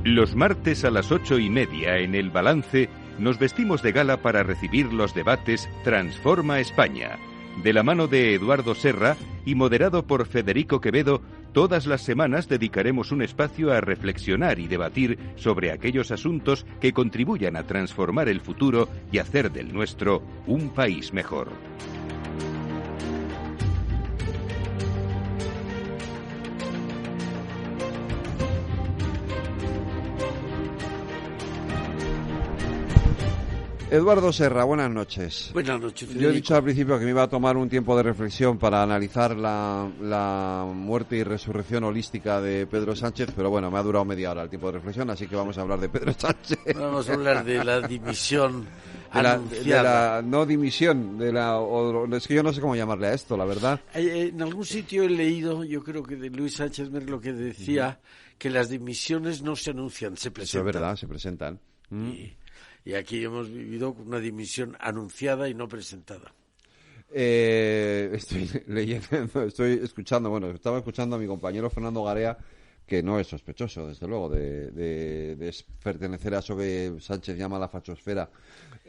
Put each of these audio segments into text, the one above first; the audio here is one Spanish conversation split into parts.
Los martes a las 8:30 en El Balance nos vestimos de gala para recibir los debates Transforma España. De la mano de Eduardo Serra y moderado por Federico Quevedo, todas las semanas dedicaremos un espacio a reflexionar y debatir sobre aquellos asuntos que contribuyan a transformar el futuro y hacer del nuestro un país mejor. Eduardo Serra, buenas noches. Buenas noches, Federico. Yo he dicho al principio que me iba a tomar un tiempo de reflexión para analizar la muerte y resurrección holística de Pedro Sánchez, pero bueno, me ha durado media hora el tiempo de reflexión, así que vamos a hablar de Pedro Sánchez. Vamos a hablar de la dimisión de la no dimisión, es que yo no sé cómo llamarle a esto, la verdad. En algún sitio he leído, yo creo que de Luis Sánchez Merlo, que decía que las dimisiones no se anuncian, se presentan. Eso es verdad, se presentan. Y aquí hemos vivido una dimisión anunciada y no presentada. Estoy leyendo, estaba escuchando a mi compañero Fernando Garea, que no es sospechoso, desde luego, de pertenecer a eso que Sánchez llama la fachosfera,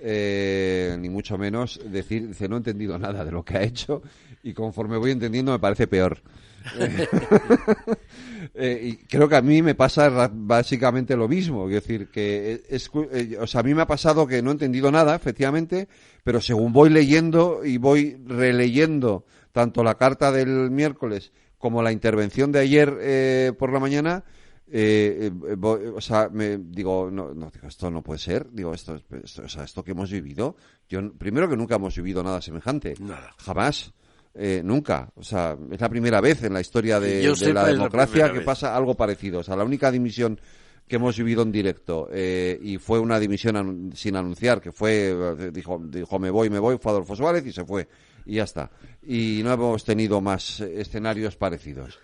ni mucho menos. Dice, no he entendido nada de lo que ha hecho y conforme voy entendiendo me parece peor. Y creo que a mí me pasa básicamente lo mismo, es decir, que a mí me ha pasado que no he entendido nada, efectivamente, pero según voy leyendo y voy releyendo tanto la carta del miércoles como la intervención de ayer por la mañana, digo, esto no puede ser, esto que hemos vivido, primero que nunca hemos vivido nada semejante, nada. Jamás. Nunca, es la primera vez en la historia de la democracia que pasa algo parecido. La única dimisión que hemos vivido en directo y fue una dimisión sin anunciar, que fue dijo me voy, fue Adolfo Suárez y se fue y ya está. Y no hemos tenido más escenarios parecidos.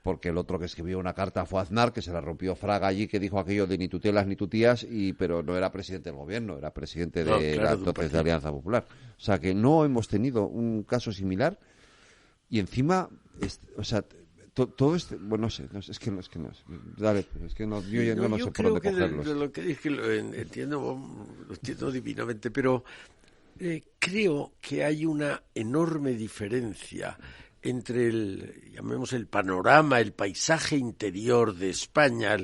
Porque el otro que escribió una carta fue Aznar, que se la rompió Fraga allí, que dijo aquello de ni tutelas ni tutías, pero no era presidente del gobierno, era presidente de Alianza Popular. O sea que no hemos tenido un caso similar y encima, todo este, bueno, no sé, es que no. Dale, es que no, yo no sé por dónde cogerlos. De lo que dije lo entiendo divinamente, pero creo que hay una enorme diferencia entre el panorama, el paisaje interior de España,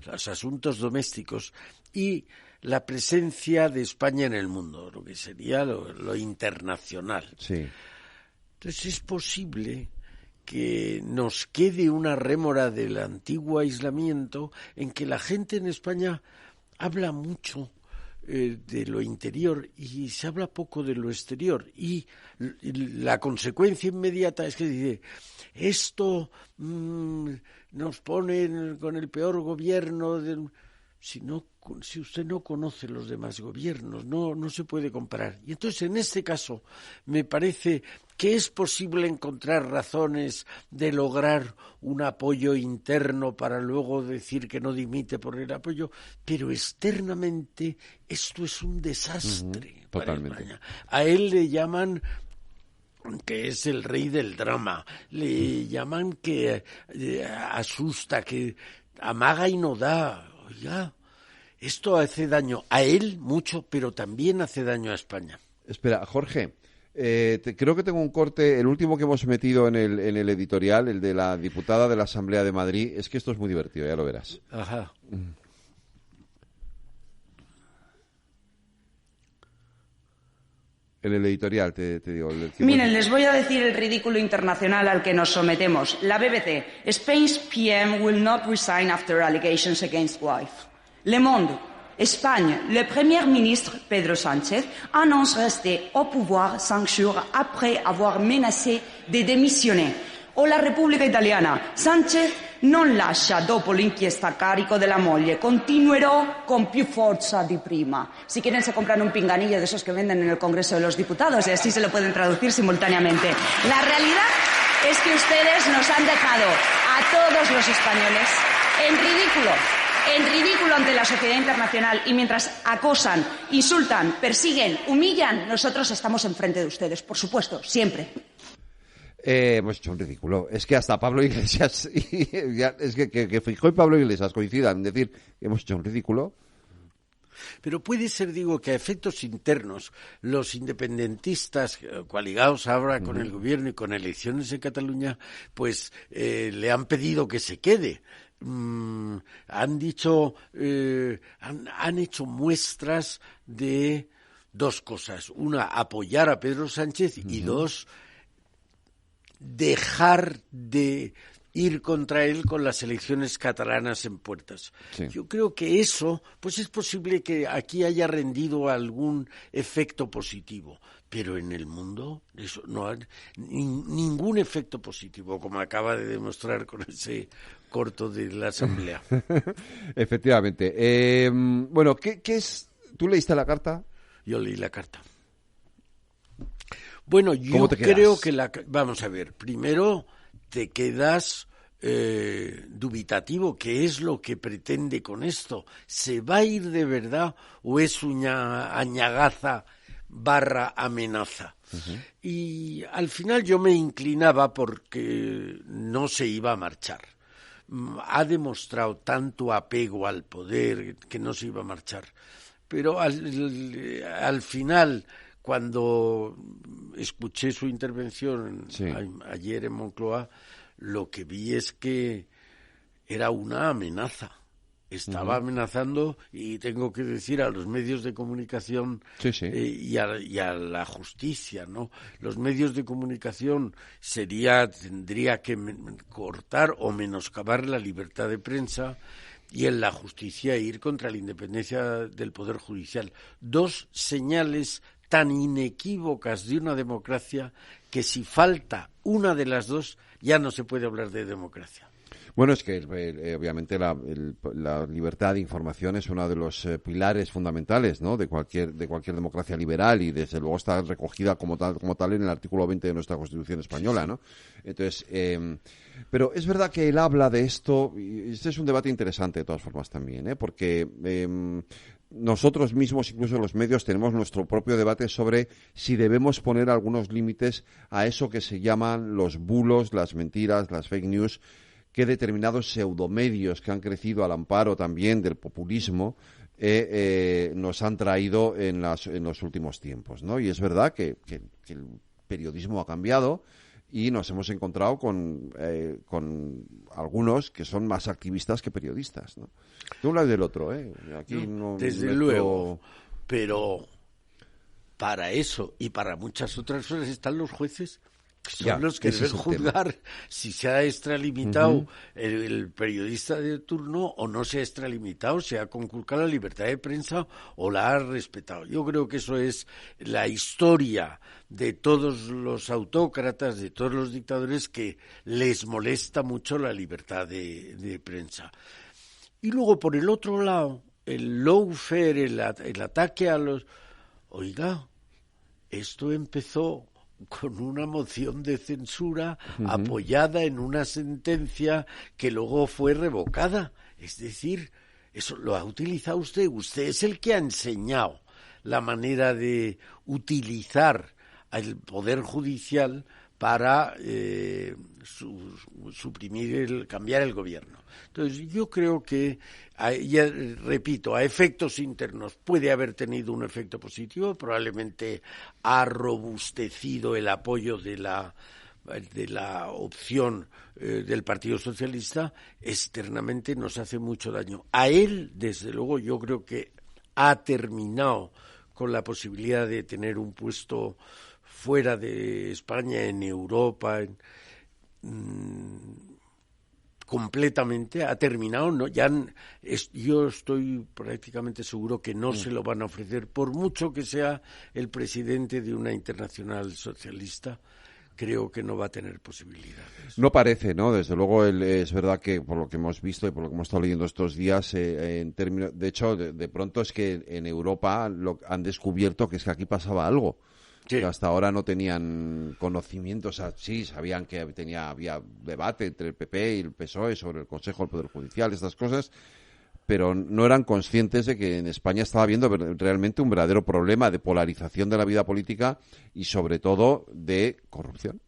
los asuntos domésticos y la presencia de España en el mundo, lo que sería lo internacional. Sí. Entonces es posible que nos quede una rémora del antiguo aislamiento en que la gente en España habla mucho de lo interior y se habla poco de lo exterior, y la consecuencia inmediata es que dice esto nos pone con el peor gobierno si usted no conoce los demás gobiernos, no se puede comparar. Y entonces en este caso me parece que es posible encontrar razones de lograr un apoyo interno para luego decir que no dimite por el apoyo, pero externamente esto es un desastre para España. A él le llaman que es el rey del drama, le llaman que asusta, que amaga y no da. Oiga, esto hace daño a él mucho, pero también hace daño a España. Espera, Jorge, creo que tengo un corte, el último que hemos metido en el editorial, el de la diputada de la Asamblea de Madrid. Es que esto es muy divertido, ya lo verás. Ajá. En el editorial, te digo. Miren, les voy a decir el ridículo internacional al que nos sometemos. La BBC, Spain's PM will not resign after allegations against wife. Le Monde, Espagne, le Premier ministre Pedro Sánchez annonce rester au pouvoir 5 jours après avoir menacé de démissionner. O la Repubblica Italiana, Sánchez non lascia dopo l'inchiesta a carico della moglie, continuerò con più forza di prima. Si quieren se compran un pinganillo de esos que venden en el Congreso de los Diputados y así se lo pueden traducir simultáneamente. La realidad es que ustedes nos han dejado a todos los españoles en ridículo ante la sociedad internacional, y mientras acosan, insultan, persiguen, humillan, nosotros estamos enfrente de ustedes, por supuesto, siempre. Hemos hecho un ridículo. Es que hasta Pablo Iglesias, es que Feijóo y Pablo Iglesias coincidan en decir que hemos hecho un ridículo. Pero puede ser, digo, que a efectos internos los independentistas coaligados ahora con el gobierno y con elecciones en Cataluña, pues le han pedido que se quede. Han dicho, han hecho muestras de dos cosas. Una, apoyar a Pedro Sánchez y dos, dejar de ir contra él con las elecciones catalanas en puertas. Sí. Yo creo que eso, pues es posible que aquí haya rendido algún efecto positivo, pero en el mundo eso no hay ningún efecto positivo, como acaba de demostrar con ese corto de la Asamblea. Efectivamente. Bueno, ¿qué es? ¿Tú leíste la carta? Yo leí la carta. Bueno, yo creo que vamos a ver, primero te quedas dubitativo. ¿Qué es lo que pretende con esto? ¿Se va a ir de verdad o es una añagaza / amenaza? Uh-huh. Y al final yo me inclinaba porque no se iba a marchar. Ha demostrado tanto apego al poder que no se iba a marchar. Pero al final, cuando escuché su intervención ayer en Moncloa, lo que vi es que era una amenaza. Estaba amenazando, y tengo que decir, a los medios de comunicación y a la justicia, ¿no? Los medios de comunicación tendría que cortar o menoscabar la libertad de prensa, y en la justicia ir contra la independencia del Poder Judicial. Dos señales tan inequívocas de una democracia que si falta una de las dos ya no se puede hablar de democracia. Bueno, es que obviamente la libertad de información es uno de los pilares fundamentales, ¿no?, de cualquier democracia liberal, y desde luego está recogida como tal en el artículo 20 de nuestra Constitución española, ¿no? Entonces, pero es verdad que él habla de esto, y este es un debate interesante de todas formas también, porque nosotros mismos, incluso los medios, tenemos nuestro propio debate sobre si debemos poner algunos límites a eso que se llaman los bulos, las mentiras, las fake news, que determinados pseudomedios que han crecido al amparo también del populismo nos han traído en los últimos tiempos, ¿no? Y es verdad que el periodismo ha cambiado y nos hemos encontrado con algunos que son más activistas que periodistas, ¿no? De un lado y del otro, Aquí no, desde luego, pero para eso y para muchas otras cosas están los jueces, que son los que deben juzgar si se ha extralimitado el periodista de turno o no se ha extralimitado, se ha conculcado la libertad de prensa o la ha respetado. Yo creo que eso es la historia de todos los autócratas, de todos los dictadores, que les molesta mucho la libertad de prensa. Y luego, por el otro lado, el lawfare, el ataque a los... Oiga, esto empezó con una moción de censura apoyada en una sentencia que luego fue revocada. Es decir, eso lo ha utilizado usted. Usted es el que ha enseñado la manera de utilizar el Poder Judicial para cambiar el gobierno. Entonces, yo creo que, ya repito, a efectos internos puede haber tenido un efecto positivo, probablemente ha robustecido el apoyo de la opción del Partido Socialista. Externamente nos hace mucho daño. A él, desde luego, yo creo que ha terminado con la posibilidad de tener un puesto fuera de España, en Europa, completamente, ha terminado. No, yo estoy prácticamente seguro que no se lo van a ofrecer, por mucho que sea el presidente de una internacional socialista. Creo que no va a tener posibilidades. No parece, ¿no? Desde luego, es verdad que por lo que hemos visto y por lo que hemos estado leyendo estos días, en términos, de hecho, de pronto es que en Europa han descubierto que es que aquí pasaba algo. Sí. Que hasta ahora no tenían conocimiento, o sea, sí, sabían que había debate entre el PP y el PSOE sobre el Consejo del Poder Judicial, estas cosas, pero no eran conscientes de que en España estaba habiendo realmente un verdadero problema de polarización de la vida política y sobre todo de corrupción.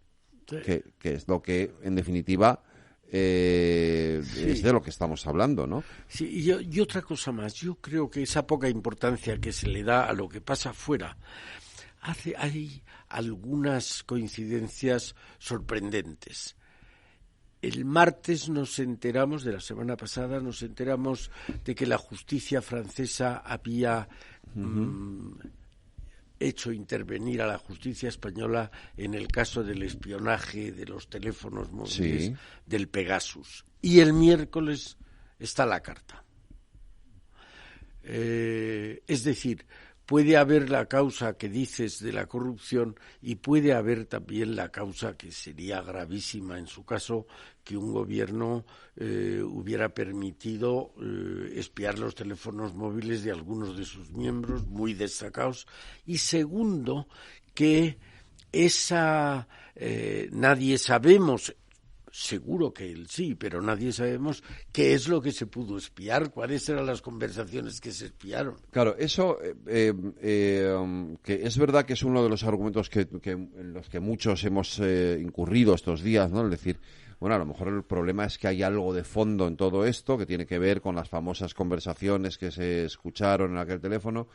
que es lo que, en definitiva, es de lo que estamos hablando, ¿no? Sí, y otra cosa más. Yo creo que esa poca importancia que se le da a lo que pasa afuera, hay algunas coincidencias sorprendentes. El martes de la semana pasada, nos enteramos de que la justicia francesa había hecho intervenir a la justicia española en el caso del espionaje de los teléfonos móviles del Pegasus. Y el miércoles está la carta. Es decir, puede haber la causa que dices de la corrupción y puede haber también la causa que sería gravísima en su caso, que un gobierno hubiera permitido espiar los teléfonos móviles de algunos de sus miembros muy destacados. Y segundo, que nadie sabemos. Seguro que él sí, pero nadie sabemos qué es lo que se pudo espiar, cuáles eran las conversaciones que se espiaron. Claro, eso que es verdad que es uno de los argumentos en los que muchos hemos incurrido estos días, ¿no? Es decir, bueno, a lo mejor el problema es que hay algo de fondo en todo esto que tiene que ver con las famosas conversaciones que se escucharon en aquel teléfono.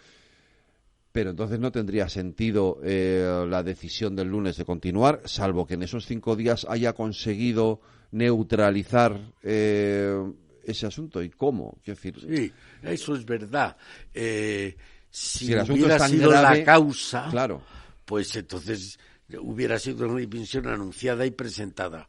Pero entonces no tendría sentido la decisión del lunes de continuar, salvo que en esos 5 días haya conseguido neutralizar ese asunto. ¿Y cómo? Quiero decir, sí, eso es verdad. Si el asunto hubiera es tan sido grave, la causa, claro, pues entonces hubiera sido una dimisión anunciada y presentada.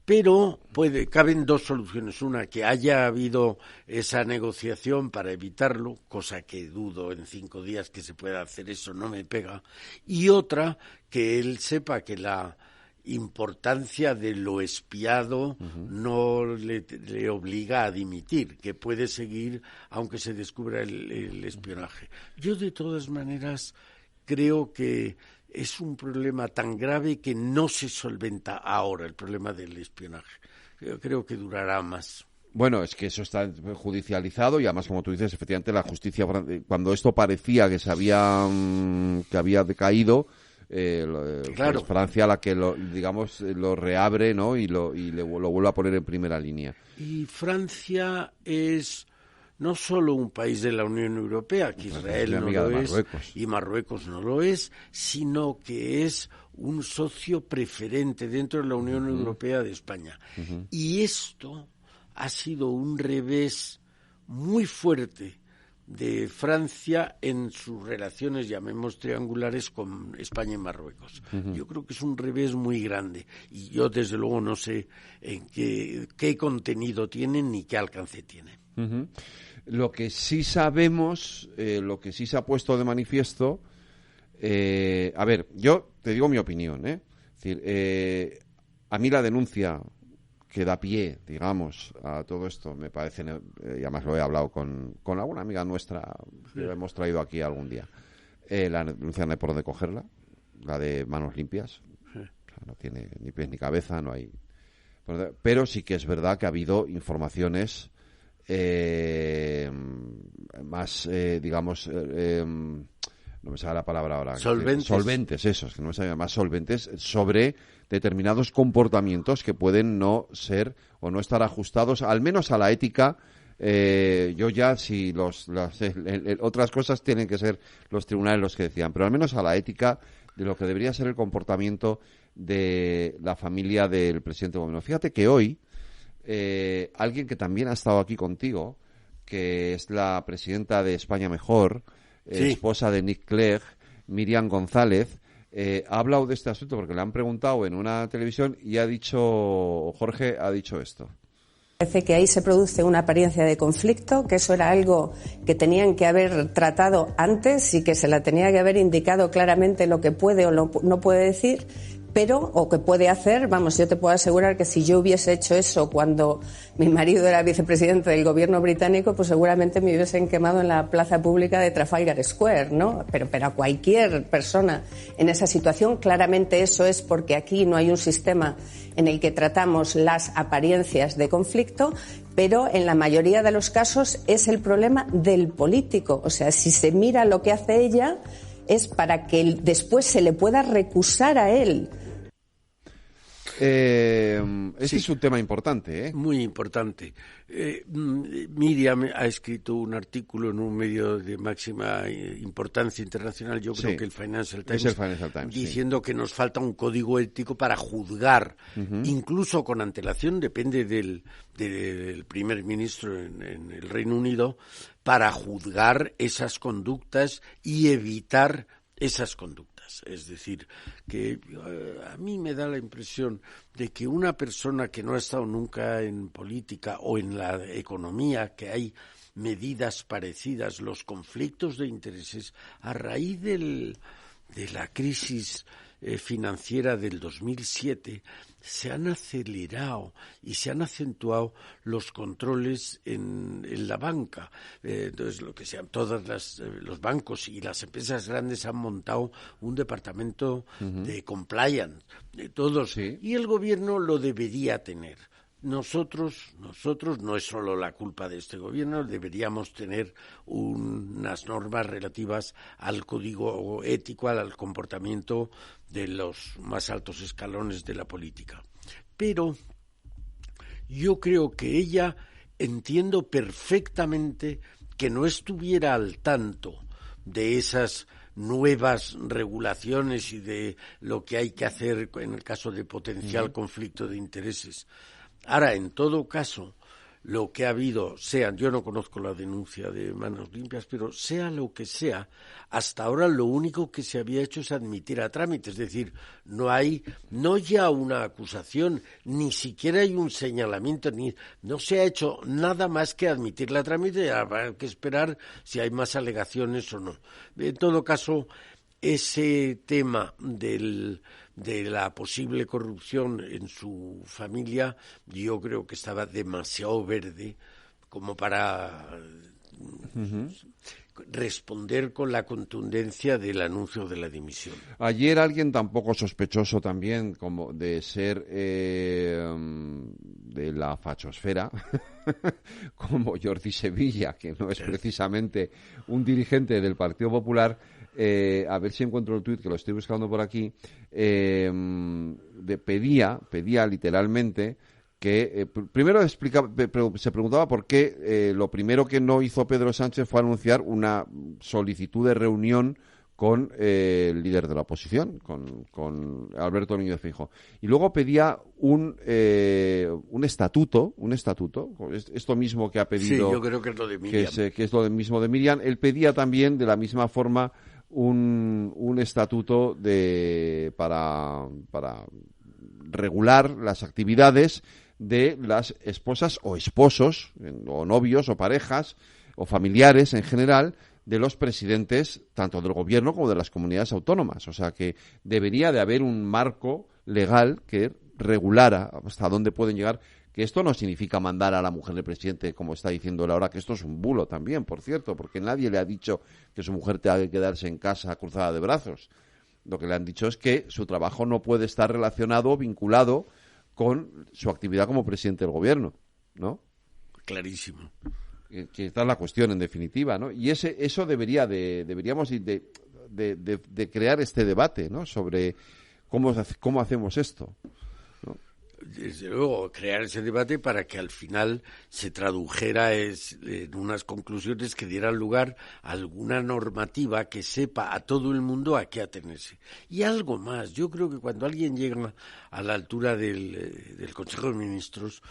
Pero caben dos soluciones. Una, que haya habido esa negociación para evitarlo, cosa que dudo en 5 días que se pueda hacer eso, no me pega. Y otra, que él sepa que la importancia de lo espiado no le obliga a dimitir, que puede seguir aunque se descubra el espionaje. Yo, de todas maneras, creo que es un problema tan grave que no se solventa ahora, el problema del espionaje. Yo creo que durará más. Bueno, es que eso está judicializado y además, como tú dices, efectivamente la justicia, cuando esto parecía que que había decaído, claro, es Francia la que lo reabre, ¿no? y lo vuelve a poner en primera línea. Y Francia es no solo un país de la Unión Europea, que Israel no lo es y Marruecos no lo es, sino que es un socio preferente dentro de la Unión Europea de España. Y esto ha sido un revés muy fuerte de Francia en sus relaciones, llamemos triangulares, con España y Marruecos. Yo creo que es un revés muy grande y yo desde luego no sé en qué contenido tiene ni qué alcance tiene. Lo que sí sabemos, lo que sí se ha puesto de manifiesto, a ver, yo te digo mi opinión, Es decir, a mí la denuncia que da pie, digamos, a todo esto, me parece, y además lo he hablado con alguna amiga nuestra, que la hemos traído aquí algún día, la denuncia no hay por dónde cogerla, la de manos limpias, o sea, no tiene ni pies ni cabeza, no hay... Pero sí que es verdad que ha habido informaciones más, digamos, no me sale la palabra ahora. Solventes, eso, es que no me sale más solventes, sobre determinados comportamientos que pueden no ser o no estar ajustados, al menos a la ética. Yo ya, si otras cosas tienen que ser los tribunales los que decían, pero al menos a la ética de lo que debería ser el comportamiento de la familia del presidente Gobierno. Fíjate que hoy alguien que también ha estado aquí contigo, que es la presidenta de España Mejor, esposa de Nick Clegg, Miriam González, ha hablado de este asunto porque le han preguntado en una televisión y Jorge ha dicho esto. Parece que ahí se produce una apariencia de conflicto, que eso era algo que tenían que haber tratado antes y que se la tenía que haber indicado claramente lo que puede o no puede decir, o que puede hacer. Vamos, yo te puedo asegurar que si yo hubiese hecho eso cuando mi marido era vicepresidente del gobierno británico, pues seguramente me hubiesen quemado en la plaza pública de Trafalgar Square, ¿no? Pero a cualquier persona en esa situación, claramente eso es porque aquí no hay un sistema en el que tratamos las apariencias de conflicto, pero en la mayoría de los casos es el problema del político. O sea, si se mira lo que hace ella, es para que después se le pueda recusar a él. Este es un tema importante, ¿eh? Muy importante. Miriam ha escrito un artículo en un medio de máxima importancia internacional, yo creo que el Financial Times, diciendo que nos falta un código ético para juzgar, incluso con antelación, depende del primer ministro en el Reino Unido, para juzgar esas conductas y evitar esas conductas. Es decir, que a mí me da la impresión de que una persona que no ha estado nunca en política o en la economía, que hay medidas parecidas, los conflictos de intereses, a raíz de la crisis financiera del 2007, se han acelerado y se han acentuado los controles en la banca. Entonces, lo que sean todos los bancos y las empresas grandes han montado un departamento de compliance, de todos, y el gobierno lo debería tener. Nosotros, no es solo la culpa de este gobierno, deberíamos tener unas normas relativas al código ético, al comportamiento de los más altos escalones de la política. Pero yo creo que ella, entiendo perfectamente que no estuviera al tanto de esas nuevas regulaciones y de lo que hay que hacer en el caso de potencial conflicto de intereses. Ahora, en todo caso, lo que ha habido, yo no conozco la denuncia de Manos Limpias, pero sea lo que sea, hasta ahora lo único que se había hecho es admitir a trámite, es decir, no ya una acusación, ni siquiera hay un señalamiento, no se ha hecho nada más que admitirla a trámite, habrá que esperar si hay más alegaciones o no. En todo caso, ese tema de la posible corrupción en su familia, yo creo que estaba demasiado verde como para responder con la contundencia del anuncio de la dimisión. Ayer alguien tan poco sospechoso también como de ser de la fachosfera como Jordi Sevilla, que no es precisamente un dirigente del Partido Popular, a ver si encuentro el tuit, que lo estoy buscando por aquí, pedía literalmente que primero se preguntaba por qué lo primero que no hizo Pedro Sánchez fue anunciar una solicitud de reunión con el líder de la oposición, con Alberto Núñez Feijóo. Y luego pedía un estatuto, esto mismo que ha pedido... Sí, yo creo que es lo de Miriam. Que es lo mismo de Miriam. Él pedía también, de la misma forma, un estatuto para regular las actividades de las esposas o esposos, o novios, o parejas, o familiares en general, de los presidentes, tanto del gobierno como de las comunidades autónomas. O sea que debería de haber un marco legal que regulara hasta dónde pueden llegar, que esto no significa mandar a la mujer del presidente, como está diciendo él ahora, que esto es un bulo también, por cierto, porque nadie le ha dicho que su mujer tenga que quedarse en casa cruzada de brazos. Lo que le han dicho es que su trabajo no puede estar relacionado o vinculado con su actividad como presidente del gobierno, ¿no? Clarísimo. Que esta es la cuestión, en definitiva, ¿no? Y eso deberíamos de crear este debate, ¿no? Sobre cómo hacemos esto, ¿no? Desde luego, crear ese debate para que al final se tradujera en unas conclusiones que dieran lugar a alguna normativa que sepa a todo el mundo a qué atenerse. Y algo más, yo creo que cuando alguien llega a la altura del Consejo de Ministros,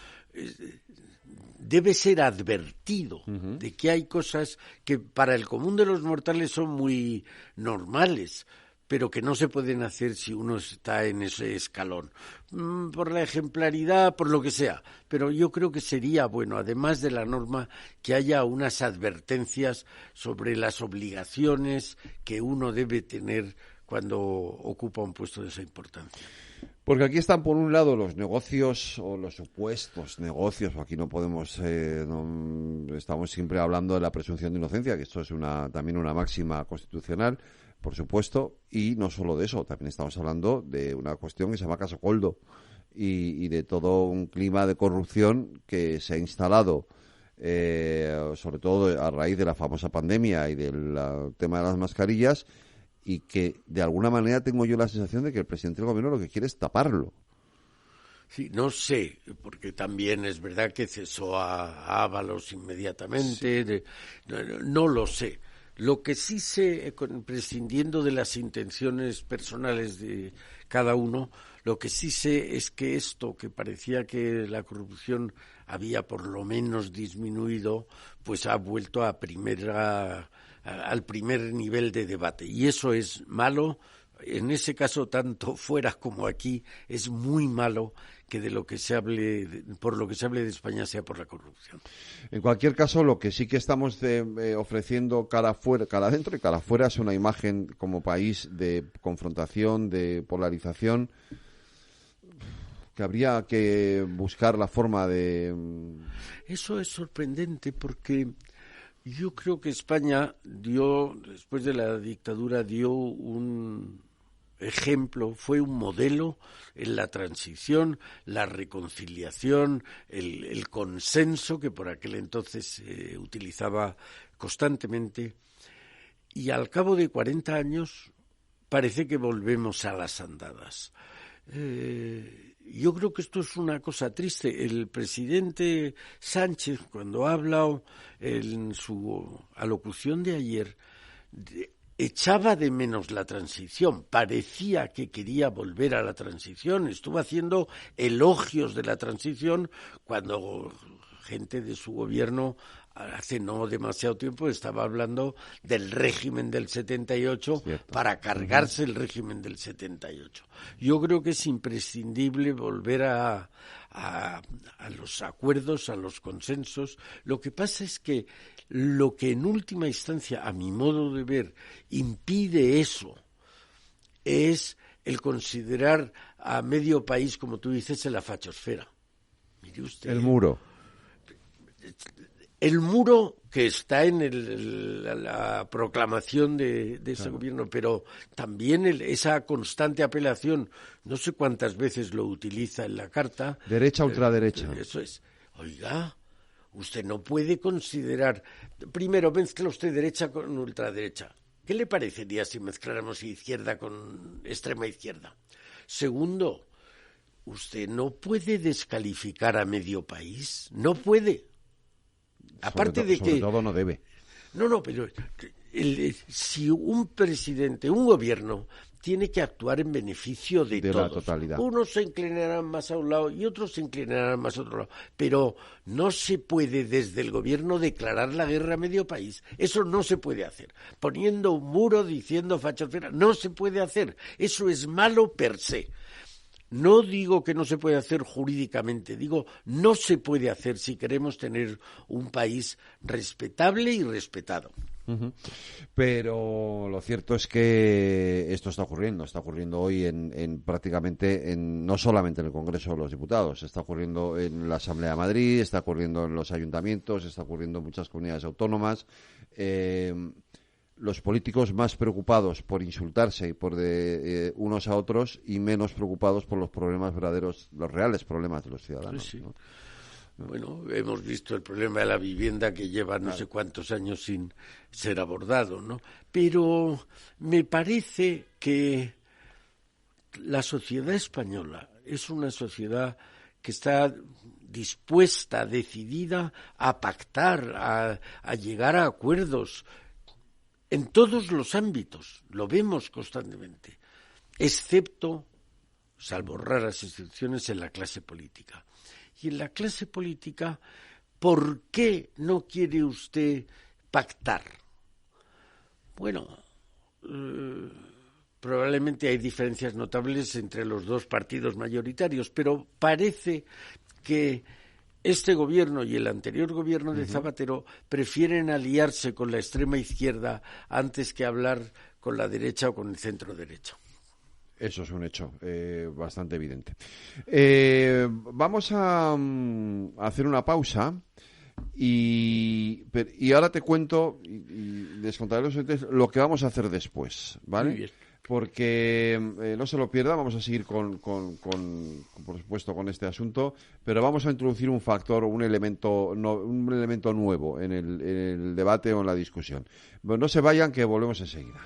debe ser advertido de que hay cosas que para el común de los mortales son muy normales, pero que no se pueden hacer si uno está en ese escalón, por la ejemplaridad, por lo que sea. Pero yo creo que sería bueno, además de la norma, que haya unas advertencias sobre las obligaciones que uno debe tener cuando ocupa un puesto de esa importancia. Porque aquí están, por un lado, los negocios o los supuestos negocios, o aquí no podemos, estamos siempre hablando de la presunción de inocencia, que esto es también una máxima constitucional, por supuesto, y no solo de eso, también estamos hablando de una cuestión que se llama caso Koldo y de todo un clima de corrupción que se ha instalado, sobre todo a raíz de la famosa pandemia y del tema de las mascarillas, y que de alguna manera tengo yo la sensación de que el presidente del gobierno lo que quiere es taparlo. Sí, no sé, porque también es verdad que cesó a Ábalos inmediatamente, sí. No lo sé. Lo que sí sé, prescindiendo de las intenciones personales de cada uno, lo que sí sé es que esto, que parecía que la corrupción había por lo menos disminuido, pues ha vuelto al primer nivel de debate. Y eso es malo. En ese caso, tanto fuera como aquí, es muy malo que de lo que se hable, por lo que se hable de España sea por la corrupción. En cualquier caso, lo que sí que estamos ofreciendo cara adentro y cara afuera es una imagen como país de confrontación, de polarización, que habría que buscar la forma de... Eso es sorprendente porque yo creo que España después de la dictadura, dio un ejemplo, fue un modelo en la transición, la reconciliación, el consenso que por aquel entonces se utilizaba constantemente, y al cabo de 40 años parece que volvemos a las andadas. Yo creo que esto es una cosa triste. El presidente Sánchez, cuando ha hablado en su alocución de ayer, echaba de menos la transición, parecía que quería volver a la transición, estuvo haciendo elogios de la transición cuando gente de su gobierno hace no demasiado tiempo estaba hablando del régimen del 78. Cierto. Para cargarse el régimen del 78. Yo creo que es imprescindible volver a los acuerdos, a los consensos. Lo que pasa es que lo que en última instancia, a mi modo de ver, impide eso es el considerar a medio país, como tú dices, en la fachosfera. Mire usted. El muro. El muro que está en la proclamación de ese gobierno, pero también esa constante apelación, no sé cuántas veces lo utiliza en la carta. Derecha, ultraderecha. Eso es. Oiga, usted no puede considerar... Primero, mezcla usted derecha con ultraderecha. ¿Qué le parecería si mezcláramos izquierda con extrema izquierda? Segundo, usted no puede descalificar a medio país. No puede. Aparte de que... Sobre todo no debe. No, pero si un presidente, un gobierno, tiene que actuar en beneficio de todos. La totalidad. Unos se inclinarán más a un lado y otros se inclinarán más a otro lado. Pero no se puede desde el gobierno declarar la guerra a medio país. Eso no se puede hacer. Poniendo un muro diciendo fachosfera, no se puede hacer. Eso es malo per se. No digo que no se puede hacer jurídicamente, digo no se puede hacer si queremos tener un país respetable y respetado. Uh-huh. Pero lo cierto es que esto está ocurriendo hoy en prácticamente no solamente en el Congreso de los Diputados, está ocurriendo en la Asamblea de Madrid, está ocurriendo en los ayuntamientos, está ocurriendo en muchas comunidades autónomas. Los políticos más preocupados por insultarse y por unos a otros y menos preocupados por los problemas verdaderos, los reales problemas de los ciudadanos. Sí. ¿No? Bueno, hemos visto el problema de la vivienda que lleva no sé cuántos años sin ser abordado, ¿no? Pero me parece que la sociedad española es una sociedad que está dispuesta, decidida a pactar, a llegar a acuerdos en todos los ámbitos, lo vemos constantemente, excepto, salvo raras excepciones, en la clase política. Y en la clase política, ¿por qué no quiere usted pactar? Bueno, probablemente hay diferencias notables entre los dos partidos mayoritarios, pero parece que este gobierno y el anterior gobierno de Zapatero prefieren aliarse con la extrema izquierda antes que hablar con la derecha o con el centro derecha. Eso es un hecho bastante evidente. Vamos a hacer una pausa y ahora te cuento y les contaré a los oyentes lo que vamos a hacer después, ¿vale? Muy bien. Porque no se lo pierda, vamos a seguir por supuesto con este asunto, pero vamos a introducir un factor, un elemento nuevo en el debate o en la discusión. Bueno, no se vayan, que volvemos enseguida.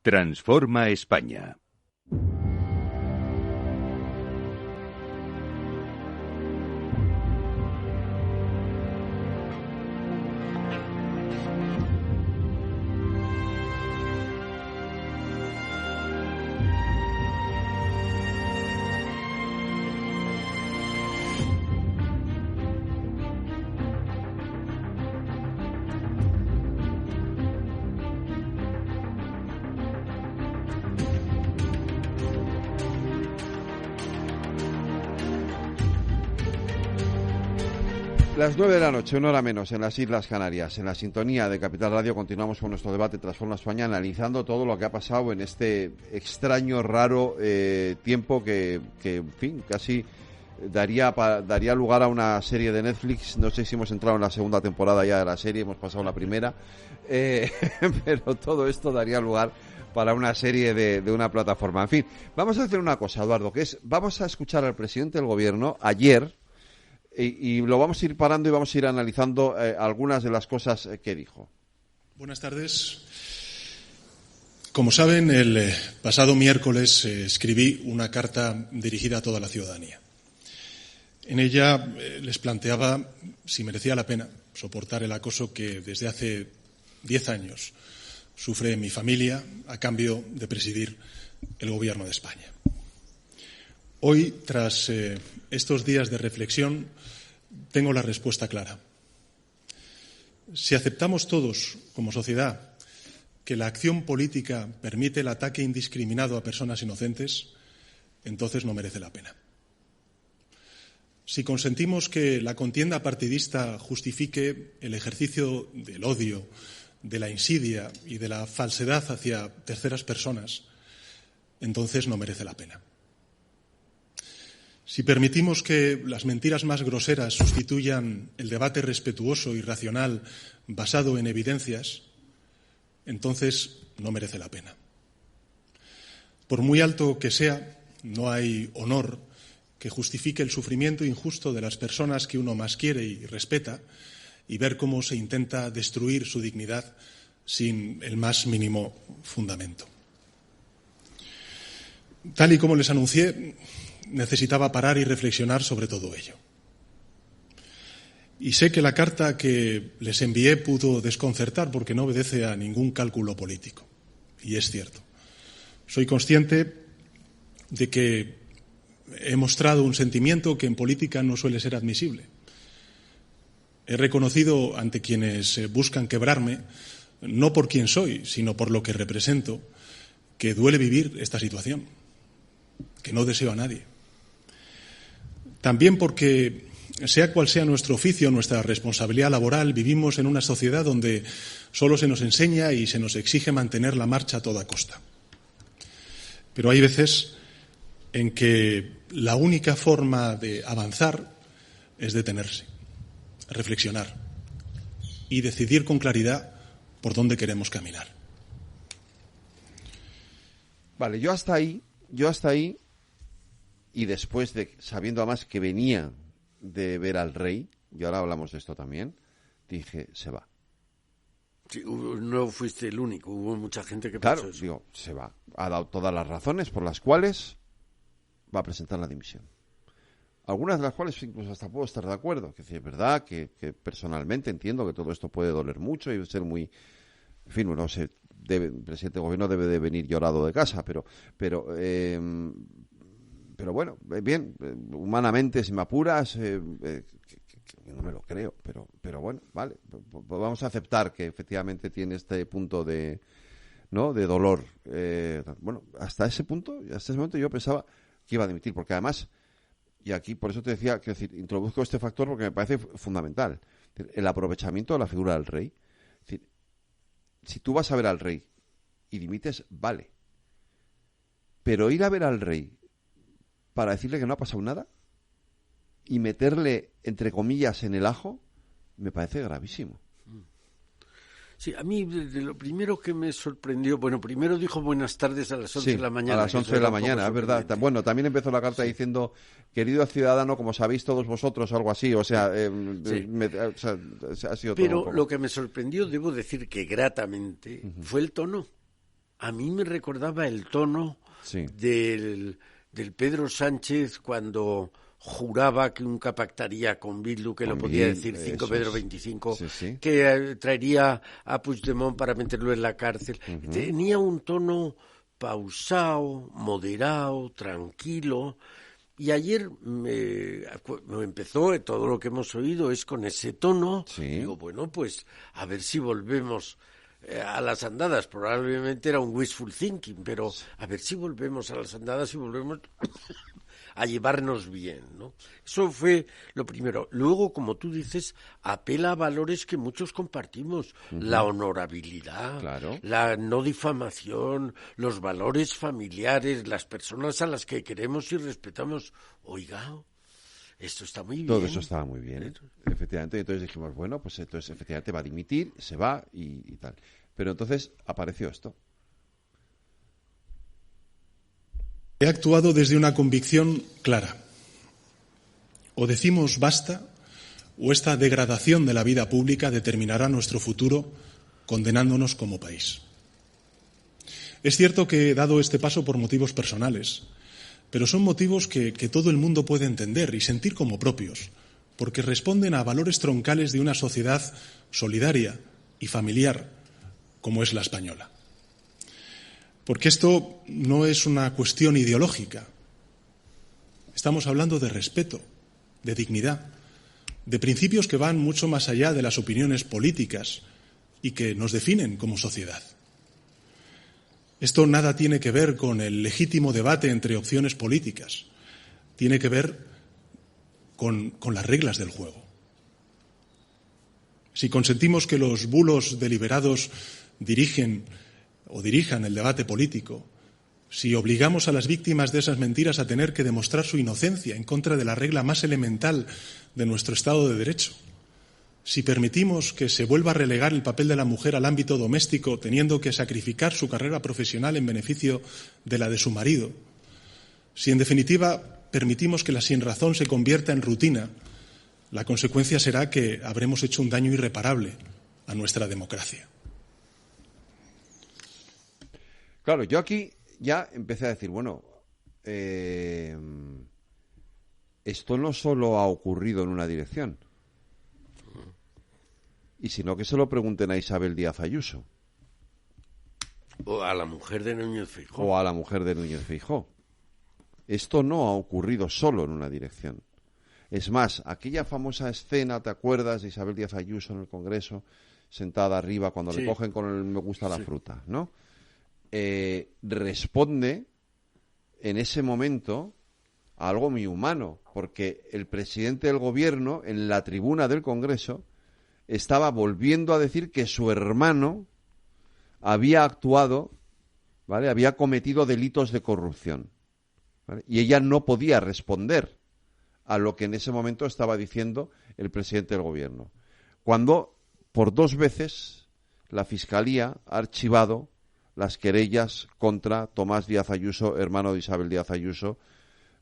Transforma España. Las 9 de la noche, una hora menos, en las Islas Canarias. En la sintonía de Capital Radio continuamos con nuestro debate Transforma España, analizando todo lo que ha pasado en este extraño, raro tiempo que, en fin, casi daría lugar a una serie de Netflix. No sé si hemos entrado en la segunda temporada ya de la serie, hemos pasado la primera, pero todo esto daría lugar para una serie de una plataforma. En fin, vamos a hacer una cosa, Eduardo, que es, vamos a escuchar al presidente del Gobierno ayer, y lo vamos a ir parando y vamos a ir analizando algunas de las cosas que dijo. Buenas tardes. Como saben, el pasado miércoles escribí una carta dirigida a toda la ciudadanía. En ella les planteaba si merecía la pena soportar el acoso que desde hace 10 años sufre mi familia a cambio de presidir el Gobierno de España. Hoy, tras estos días de reflexión, tengo la respuesta clara. Si aceptamos todos, como sociedad, que la acción política permite el ataque indiscriminado a personas inocentes, entonces no merece la pena. Si consentimos que la contienda partidista justifique el ejercicio del odio, de la insidia y de la falsedad hacia terceras personas, entonces no merece la pena. Si permitimos que las mentiras más groseras sustituyan el debate respetuoso y racional basado en evidencias, entonces no merece la pena. Por muy alto que sea, no hay honor que justifique el sufrimiento injusto de las personas que uno más quiere y respeta, y ver cómo se intenta destruir su dignidad sin el más mínimo fundamento. Tal y como les anuncié, necesitaba parar y reflexionar sobre todo ello. Y sé que la carta que les envié pudo desconcertar porque no obedece a ningún cálculo político. Y es cierto. Soy consciente de que he mostrado un sentimiento que en política no suele ser admisible. He reconocido ante quienes buscan quebrarme, no por quién soy, sino por lo que represento, que duele vivir esta situación, que no deseo a nadie. También porque, sea cual sea nuestro oficio, nuestra responsabilidad laboral, vivimos en una sociedad donde solo se nos enseña y se nos exige mantener la marcha a toda costa. Pero hay veces en que la única forma de avanzar es detenerse, reflexionar y decidir con claridad por dónde queremos caminar. Vale, yo hasta ahí, y después de, sabiendo además que venía de ver al rey, y ahora hablamos de esto también, dije, se va. Sí, no fuiste el único, hubo mucha gente que claro, pensó eso. Digo, se va. Ha dado todas las razones por las cuales va a presentar la dimisión. Algunas de las cuales incluso hasta puedo estar de acuerdo, que es verdad que personalmente entiendo que todo esto puede doler mucho y ser muy, en fin, uno el presidente de gobierno debe de venir llorado de casa, pero bueno, bien, humanamente, si me apuras, no me lo creo, pero bueno, vale, pues vamos a aceptar que efectivamente tiene este punto de dolor. Bueno, hasta ese momento yo pensaba que iba a dimitir, porque además, y aquí por eso te decía, quiero decir, introduzco este factor porque me parece fundamental, el aprovechamiento de la figura del rey. Es decir, si tú vas a ver al rey y dimites, vale, pero ir a ver al rey para decirle que no ha pasado nada y meterle, entre comillas, en el ajo, me parece gravísimo. Sí, a mí de lo primero que me sorprendió, bueno, primero dijo buenas tardes a las 11 de la mañana. A las 11 de la mañana, es verdad. Bueno, también empezó la carta diciendo, querido ciudadano, como sabéis todos vosotros, algo así, o sea, ha sido pero todo lo que me sorprendió, debo decir que gratamente, fue el tono. a mí me recordaba el tono del Pedro Sánchez cuando juraba que nunca pactaría con Bildu, que lo podía decir 5 Pedro 25, que traería a Puigdemont para meterlo en la cárcel. Tenía un tono pausado, moderado, tranquilo. Y ayer me empezó, todo lo que hemos oído es con ese tono. Digo, bueno, pues a ver si volvemos a las andadas. Probablemente era un wishful thinking, pero a ver si volvemos a las andadas y volvemos a llevarnos bien, ¿no? Eso fue lo primero. Luego, como tú dices, apela a valores que muchos compartimos. La honorabilidad, la no difamación, los valores familiares, las personas a las que queremos y respetamos. Oiga, esto está muy bien. Todo eso estaba muy bien, efectivamente. Y entonces dijimos, bueno, pues entonces efectivamente va a dimitir, se va y tal. Pero entonces apareció esto. He actuado desde una convicción clara. O decimos basta, o esta degradación de la vida pública determinará nuestro futuro, condenándonos como país. Es cierto que he dado este paso por motivos personales, pero son motivos que todo el mundo puede entender y sentir como propios, porque responden a valores troncales de una sociedad solidaria y familiar, como es la española. Porque esto no es una cuestión ideológica. Estamos hablando de respeto, de dignidad, de principios que van mucho más allá de las opiniones políticas y que nos definen como sociedad. Esto nada tiene que ver con el legítimo debate entre opciones políticas. Tiene que ver con las reglas del juego. Si consentimos que los bulos deliberados dirijan el debate político, si obligamos a las víctimas de esas mentiras a tener que demostrar su inocencia en contra de la regla más elemental de nuestro Estado de Derecho, si permitimos que se vuelva a relegar el papel de la mujer al ámbito doméstico teniendo que sacrificar su carrera profesional en beneficio de la de su marido, si en definitiva permitimos que la sinrazón se convierta en rutina, la consecuencia será que habremos hecho un daño irreparable a nuestra democracia. Claro, yo aquí ya empecé a decir, bueno, esto no solo ha ocurrido en una dirección, y sino que se lo pregunten a Isabel Díaz Ayuso. O a la mujer de Núñez Feijóo. O a la mujer de Núñez Feijóo. Esto no ha ocurrido solo en una dirección. Es más, aquella famosa escena, ¿te acuerdas de Isabel Díaz Ayuso en el Congreso, sentada arriba cuando le cogen con el me gusta la fruta, ¿no? Responde en ese momento a algo muy humano, porque el presidente del gobierno en la tribuna del Congreso estaba volviendo a decir que su hermano había actuado, ¿vale? Había cometido delitos de corrupción, ¿vale? Y ella no podía responder a lo que en ese momento estaba diciendo el presidente del gobierno, cuando por 2 veces la Fiscalía ha archivado las querellas contra Tomás Díaz Ayuso, hermano de Isabel Díaz Ayuso,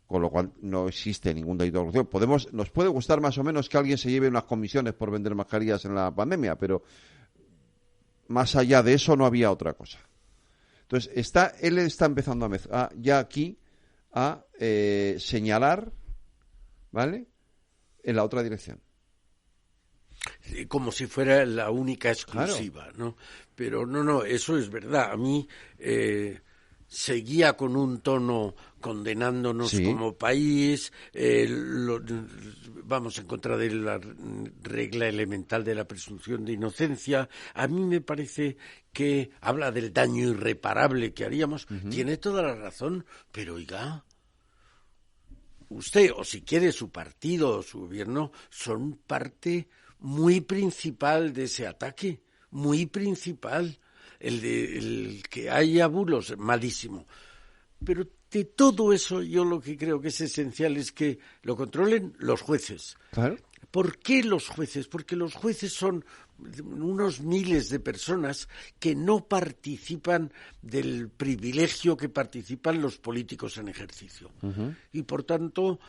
con lo cual no existe ningún delito de corrupción. Nos puede gustar más o menos que alguien se lleve unas comisiones por vender mascarillas en la pandemia, pero más allá de eso no había otra cosa. Entonces, él está empezando ya aquí a señalar, ¿vale?, en la otra dirección. Como si fuera la única exclusiva, claro. ¿No? Pero no, eso es verdad. A mí seguía con un tono condenándonos como país, vamos en contra de la regla elemental de la presunción de inocencia. A mí me parece que habla del daño irreparable que haríamos. Tiene toda la razón, pero oiga, usted, o si quiere su partido o su gobierno, son parte muy principal de ese ataque, muy principal. El que haya bulos, malísimo. Pero de todo eso yo lo que creo que es esencial es que lo controlen los jueces. Claro. ¿Por qué los jueces? Porque los jueces son unos miles de personas que no participan del privilegio que participan los políticos en ejercicio. Y por tanto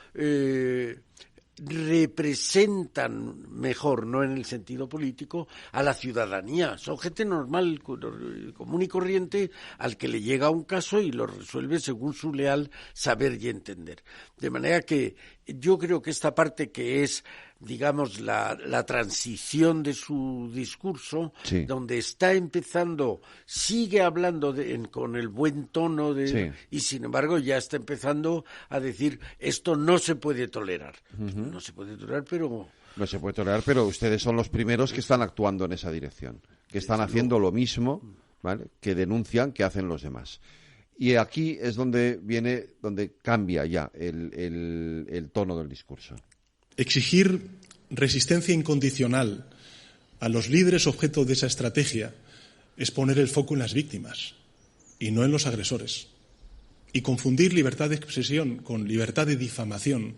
representan mejor, no en el sentido político, a la ciudadanía. Son gente normal, común y corriente, al que le llega un caso y lo resuelve según su leal saber y entender. De manera que yo creo que esta parte que es, digamos, la transición de su discurso, sí, donde está empezando, sigue hablando con el buen tono sí, y sin embargo ya está empezando a decir esto no se puede tolerar. Uh-huh. No se puede tolerar, pero... No se puede tolerar, pero ustedes son los primeros que están actuando en esa dirección, que están haciendo lo mismo, ¿vale?, que denuncian que hacen los demás. Y aquí es donde cambia ya el tono del discurso. Exigir resistencia incondicional a los líderes objeto de esa estrategia es poner el foco en las víctimas y no en los agresores. Y confundir libertad de expresión con libertad de difamación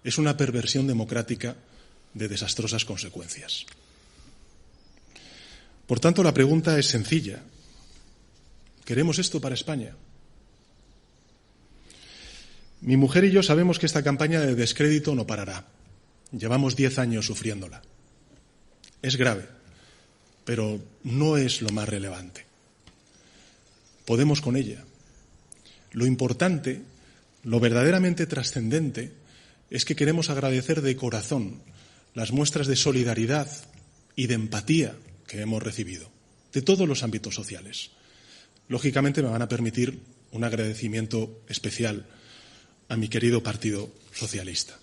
es una perversión democrática de desastrosas consecuencias. Por tanto, la pregunta es sencilla. ¿Queremos esto para España? Mi mujer y yo sabemos que esta campaña de descrédito no parará. Llevamos 10 años sufriéndola. Es grave, pero no es lo más relevante. Podemos con ella. Lo importante, lo verdaderamente trascendente, es que queremos agradecer de corazón las muestras de solidaridad y de empatía que hemos recibido, de todos los ámbitos sociales. Lógicamente me van a permitir un agradecimiento especial a mi querido Partido Socialista.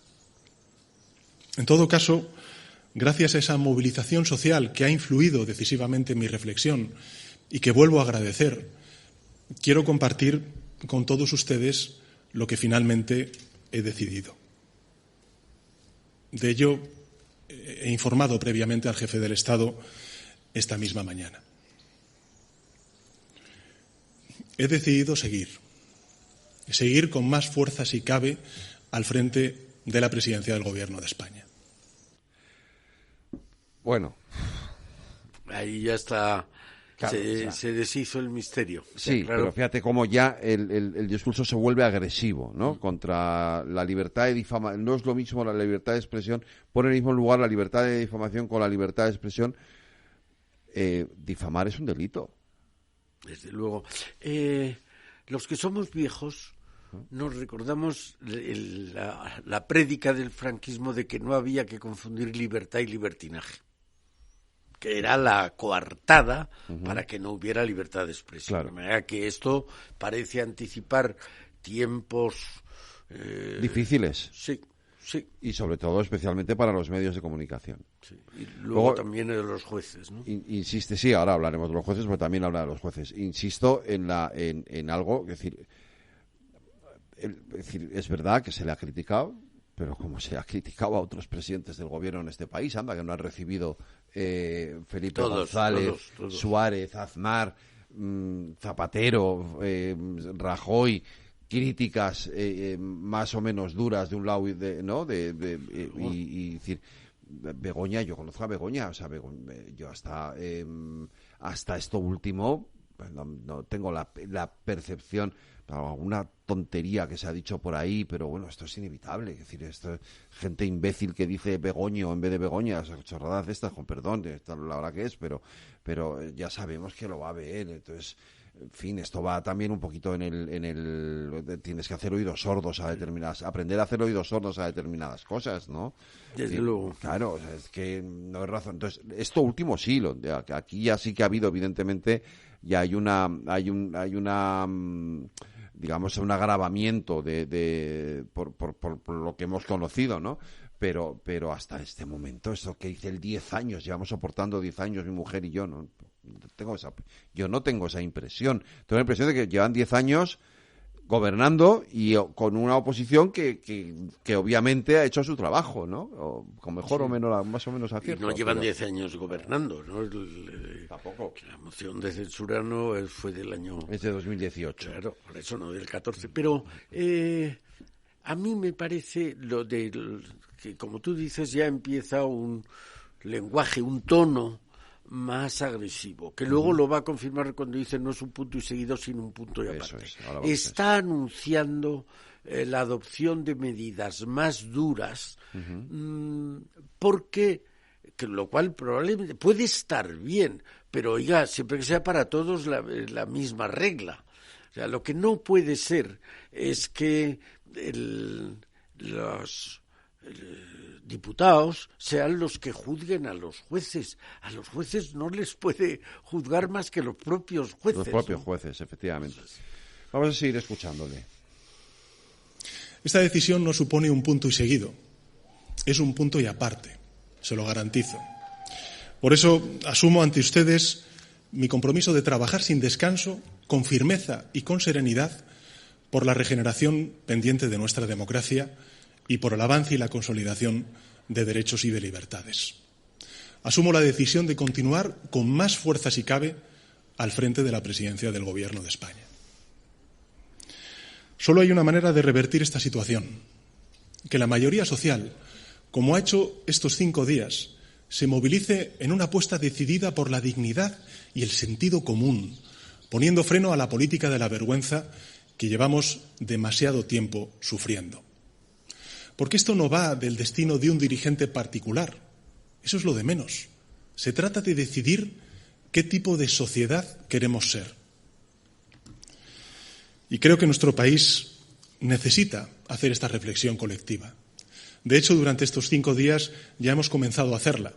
En todo caso, gracias a esa movilización social que ha influido decisivamente en mi reflexión y que vuelvo a agradecer, quiero compartir con todos ustedes lo que finalmente he decidido. De ello he informado previamente al jefe del Estado esta misma mañana. He decidido seguir con más fuerza si cabe al frente de la presidencia del Gobierno de España. Bueno. Ahí ya está, claro, se deshizo el misterio. Sí, claro. Pero fíjate cómo ya el discurso se vuelve agresivo, ¿no? Contra la libertad de difamación. No es lo mismo la libertad de expresión, pone en el mismo lugar la libertad de difamación con la libertad de expresión. Difamar es un delito. Desde luego. Los que somos viejos nos recordamos la prédica del franquismo de que no había que confundir libertad y libertinaje, que era la coartada para que no hubiera libertad de expresión. Claro. De manera que esto parece anticipar tiempos difíciles. Sí. Sí. Y sobre todo, especialmente para los medios de comunicación. Sí. Y luego también de los jueces, ¿no? Insiste, sí, ahora hablaremos de los jueces, pero también habla de los jueces. Insisto en algo, es decir, es verdad que se le ha criticado, pero como se ha criticado a otros presidentes del gobierno en este país, anda, que no han recibido Felipe González, todos. Suárez, Aznar, Zapatero, Rajoy, críticas más o menos duras de un lado y y decir, Begoña, yo conozco a Begoña, o sea, yo hasta esto último no tengo la percepción, alguna tontería que se ha dicho por ahí, pero bueno, esto es inevitable, es decir, esto es gente imbécil que dice Begoño en vez de Begoña, o sea, chorradas de estas, con perdón, de la hora que es, pero ya sabemos que lo va a ver, entonces... En fin, esto va también un poquito en el tienes que hacer oídos sordos a determinadas, aprender a hacer oídos sordos a determinadas cosas, ¿no? Desde luego. Claro, o sea, es que no es razón. Entonces, esto último sí, aquí ya sí que ha habido, evidentemente, ya hay una digamos, un agravamiento por lo que hemos conocido, ¿no? Pero hasta este momento, esto que hice 10 años, llevamos soportando 10 años mi mujer y yo, ¿no? Yo no tengo esa impresión. Tengo la impresión de que llevan 10 años gobernando y con una oposición que obviamente ha hecho su trabajo, ¿no? O con mejor o menos, más o menos acierto. Y no llevan 10 años gobernando, ¿no? Tampoco. La moción de censura no fue del año... Es de 2018. Claro, por eso no del 14. Pero a mí me parece que, como tú dices, ya empieza un lenguaje, un tono más agresivo, que luego lo va a confirmar cuando dice no es un punto y seguido, sino un punto y aparte. Está anunciando la adopción de medidas más duras, porque, lo cual probablemente puede estar bien, pero oiga, siempre que sea para todos la misma regla. O sea, lo que no puede ser es que los diputados sean los que juzguen a los jueces. A los jueces no les puede juzgar más que los propios jueces. Los propios jueces, efectivamente. Vamos a seguir escuchándole. Esta decisión no supone un punto y seguido. Es un punto y aparte, se lo garantizo. Por eso asumo ante ustedes mi compromiso de trabajar sin descanso, con firmeza y con serenidad, por la regeneración pendiente de nuestra democracia y por el avance y la consolidación de derechos y de libertades. Asumo la decisión de continuar con más fuerza, si cabe, al frente de la presidencia del Gobierno de España. Solo hay una manera de revertir esta situación: que la mayoría social, como ha hecho estos 5 días, se movilice en una apuesta decidida por la dignidad y el sentido común, poniendo freno a la política de la vergüenza que llevamos demasiado tiempo sufriendo. Porque esto no va del destino de un dirigente particular, eso es lo de menos. Se trata de decidir qué tipo de sociedad queremos ser. Y creo que nuestro país necesita hacer esta reflexión colectiva. De hecho, durante estos 5 días ya hemos comenzado a hacerla.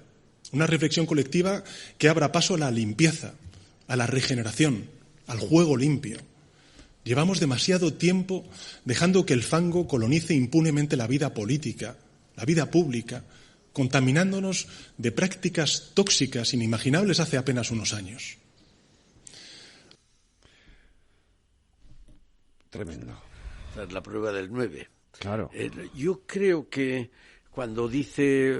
Una reflexión colectiva que abra paso a la limpieza, a la regeneración, al juego limpio. Llevamos demasiado tiempo dejando que el fango colonice impunemente la vida política, la vida pública, contaminándonos de prácticas tóxicas inimaginables hace apenas unos años. Tremendo. Esa es la prueba del 9. Claro. Yo creo que cuando dice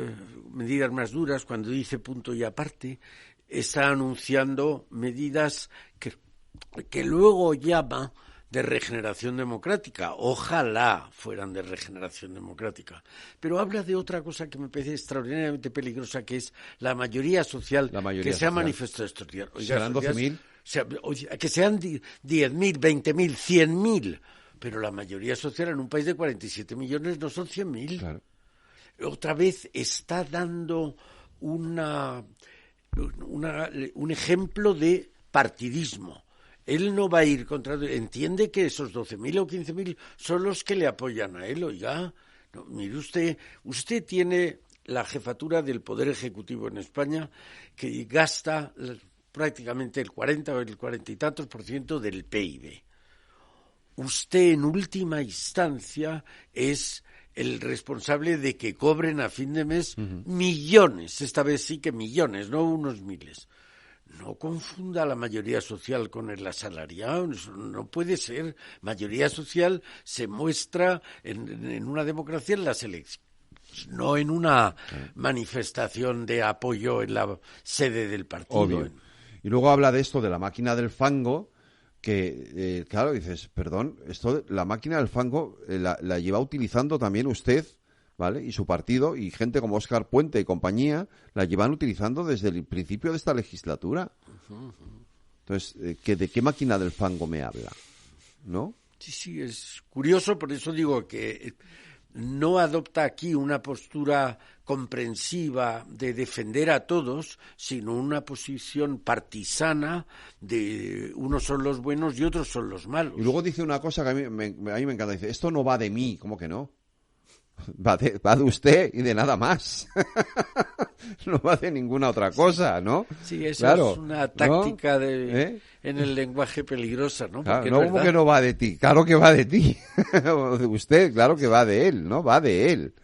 medidas más duras, cuando dice punto y aparte, está anunciando medidas que luego llama de regeneración democrática. Ojalá fueran de regeneración democrática. Pero habla de otra cosa que me parece extraordinariamente peligrosa, que es la mayoría social que se ha manifestado estos días. ¿Serán 12.000? Que sean 10.000, 20.000, 100.000. Pero la mayoría social en un país de 47 millones no son 100.000. Claro. Otra vez está dando un ejemplo de partidismo. Él no va a ir contra... Entiende que esos 12.000 o 15.000 son los que le apoyan a él, oiga. No, mire usted tiene la jefatura del Poder Ejecutivo en España, que gasta prácticamente el 40 o el 40 y tantos % del PIB. Usted, en última instancia, es el responsable de que cobren a fin de mes millones, esta vez sí que millones, no unos miles. No confunda la mayoría social con el asalariado, no puede ser. Mayoría social se muestra en una democracia en las elecciones, no en una manifestación de apoyo en la sede del partido. Obvio. Y luego habla de esto, de la máquina del fango, que, claro, dices, perdón, la máquina del fango la lleva utilizando también usted, ¿vale? Y su partido, y gente como Óscar Puente y compañía, la llevan utilizando desde el principio de esta legislatura. Entonces, ¿de qué máquina del fango me habla? ¿No? Sí, es curioso, por eso digo que no adopta aquí una postura comprensiva de defender a todos, sino una posición partisana de unos son los buenos y otros son los malos. Y luego dice una cosa que a mí me encanta, dice, esto no va de mí, ¿cómo que no? Va de usted y de nada más. No va de ninguna otra cosa, ¿no? Sí, eso claro, es una táctica, ¿no? En el lenguaje peligrosa, ¿no? Claro, no, como que no va de ti, claro que va de ti. Usted, claro que va de él, ¿no? Va de él.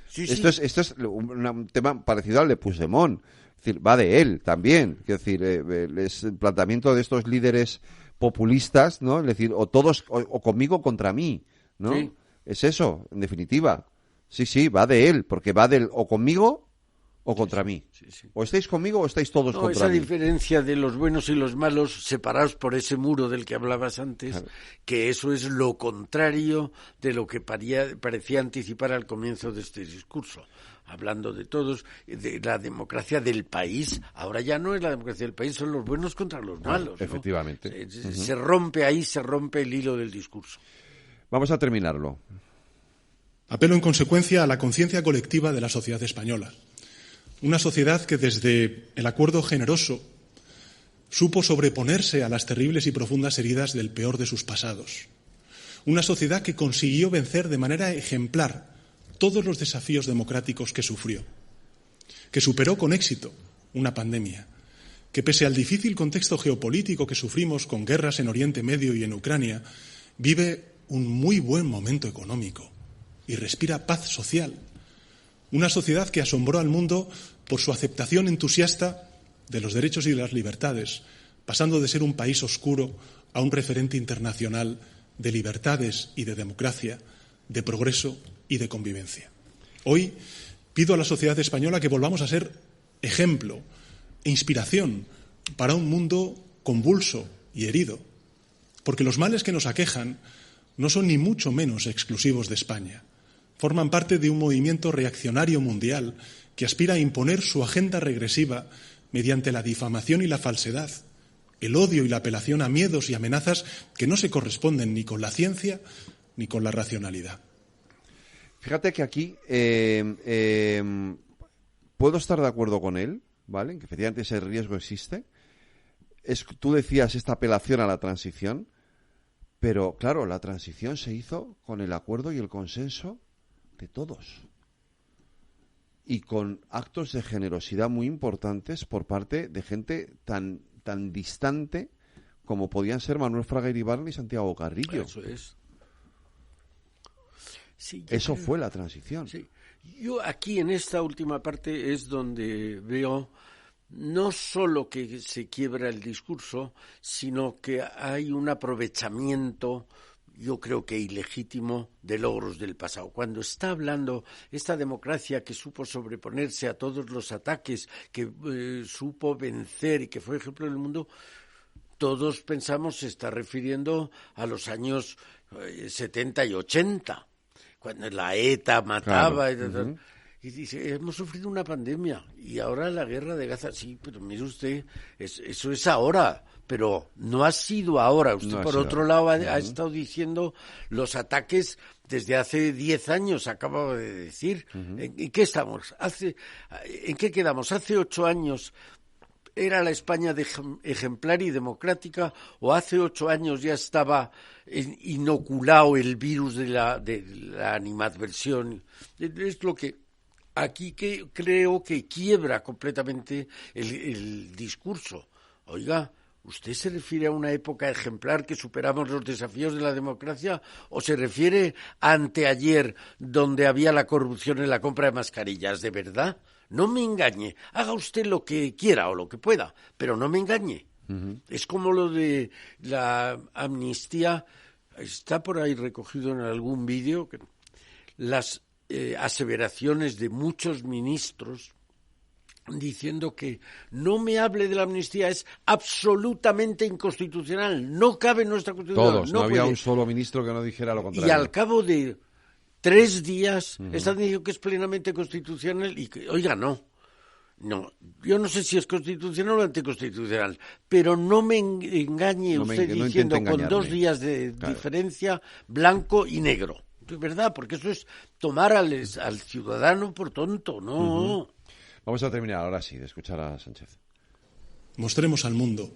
Sí, esto es un tema parecido al de Puigdemont. Es decir, va de él también. Es decir, es el planteamiento de estos líderes populistas, ¿no? Es decir, o todos, o conmigo contra mí, ¿no? Sí. Es eso, en definitiva. Sí, va de él, porque va del o conmigo o contra mí. Sí. O estáis conmigo o estáis todos contra mí. Esa diferencia de los buenos y los malos separados por ese muro del que hablabas antes, claro, que eso es lo contrario de lo que parecía anticipar al comienzo de este discurso. hablando de todos, de la democracia del país. Ahora ya no es la democracia del país, son los buenos contra los malos, ¿no? Efectivamente. Se rompe el hilo del discurso. Vamos a terminarlo. Apelo en consecuencia a la conciencia colectiva de la sociedad española. Una sociedad que desde el acuerdo generoso supo sobreponerse a las terribles y profundas heridas del peor de sus pasados. Una sociedad que consiguió vencer de manera ejemplar todos los desafíos democráticos que sufrió, que superó con éxito una pandemia, que pese al difícil contexto geopolítico que sufrimos con guerras en Oriente Medio y en Ucrania, vive un muy buen momento económico y respira paz social. Una sociedad que asombró al mundo por su aceptación entusiasta de los derechos y de las libertades, pasando de ser un país oscuro a un referente internacional de libertades y de democracia, de progreso y de convivencia. Hoy pido a la sociedad española que volvamos a ser ejemplo e inspiración para un mundo convulso y herido, porque los males que nos aquejan no son ni mucho menos exclusivos de España. Forman parte de un movimiento reaccionario mundial que aspira a imponer su agenda regresiva mediante la difamación y la falsedad, el odio y la apelación a miedos y amenazas que no se corresponden ni con la ciencia ni con la racionalidad. Fíjate que aquí puedo estar de acuerdo con él, ¿vale? En que efectivamente ese riesgo existe. Tú decías esta apelación a la transición, pero claro, la transición se hizo con el acuerdo y el consenso de todos y con actos de generosidad muy importantes por parte de gente tan distante como podían ser Manuel Fraga Iribarren y Santiago Carrillo. Eso es. Sí, eso fue la transición. Sí. Yo aquí en esta última parte es donde veo no solo que se quiebra el discurso, sino que hay un aprovechamiento, yo creo que ilegítimo, de logros del pasado. Cuando está hablando esta democracia que supo sobreponerse a todos los ataques, que supo vencer y que fue ejemplo en el mundo, todos pensamos se está refiriendo a los años 70 y 80, cuando la ETA mataba. Claro. Y dice, hemos sufrido una pandemia y ahora la guerra de Gaza. Sí, pero mire usted, eso es ahora, pero no ha sido ahora. Usted, no, por otro lado, ha estado diciendo los ataques desde hace 10 años, acabo de decir. ¿En qué estamos? ¿En qué quedamos? Hace 8 años era la España ejemplar y democrática, o hace 8 años ya estaba inoculado el virus de la animadversión. Es lo que aquí que creo que quiebra completamente el discurso. Oiga, ¿usted se refiere a una época ejemplar que superamos los desafíos de la democracia o se refiere a anteayer donde había la corrupción en la compra de mascarillas? ¿De verdad? No me engañe. Haga usted lo que quiera o lo que pueda, pero no me engañe. Es como lo de la amnistía. Está por ahí recogido en algún vídeo que las aseveraciones de muchos ministros diciendo que no me hable de la amnistía, es absolutamente inconstitucional, no cabe en nuestra Constitución. Todos, no había un solo ministro que no dijera lo contrario. Y al cabo de 3 días están diciendo que es plenamente constitucional y que, oiga, no, yo no sé si es constitucional o anticonstitucional, pero no me engañe usted diciendo con 2 días de diferencia blanco y negro. Es verdad, porque eso es tomar al ciudadano por tonto, ¿no? Vamos a terminar ahora sí de escuchar a Sánchez. Mostremos al mundo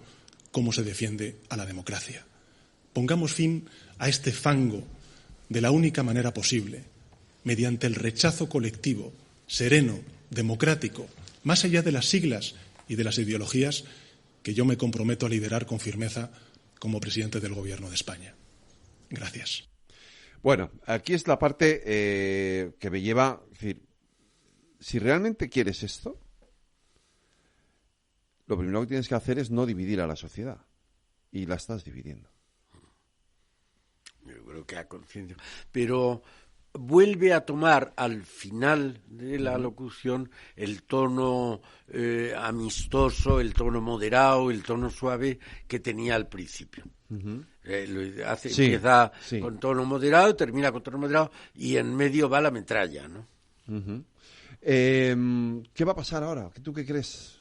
cómo se defiende a la democracia. Pongamos fin a este fango de la única manera posible, mediante el rechazo colectivo, sereno, democrático, más allá de las siglas y de las ideologías que yo me comprometo a liderar con firmeza como presidente del Gobierno de España. Gracias. Bueno, aquí es la parte que me lleva, es decir, si realmente quieres esto, lo primero que tienes que hacer es no dividir a la sociedad, y la estás dividiendo. Yo creo que a conciencia, pero vuelve a tomar al final de la locución el tono amistoso, el tono moderado, el tono suave que tenía al principio. Empieza con tono moderado, termina con tono moderado y en medio va la metralla, ¿no? ¿Qué va a pasar ahora? ¿Tú qué crees?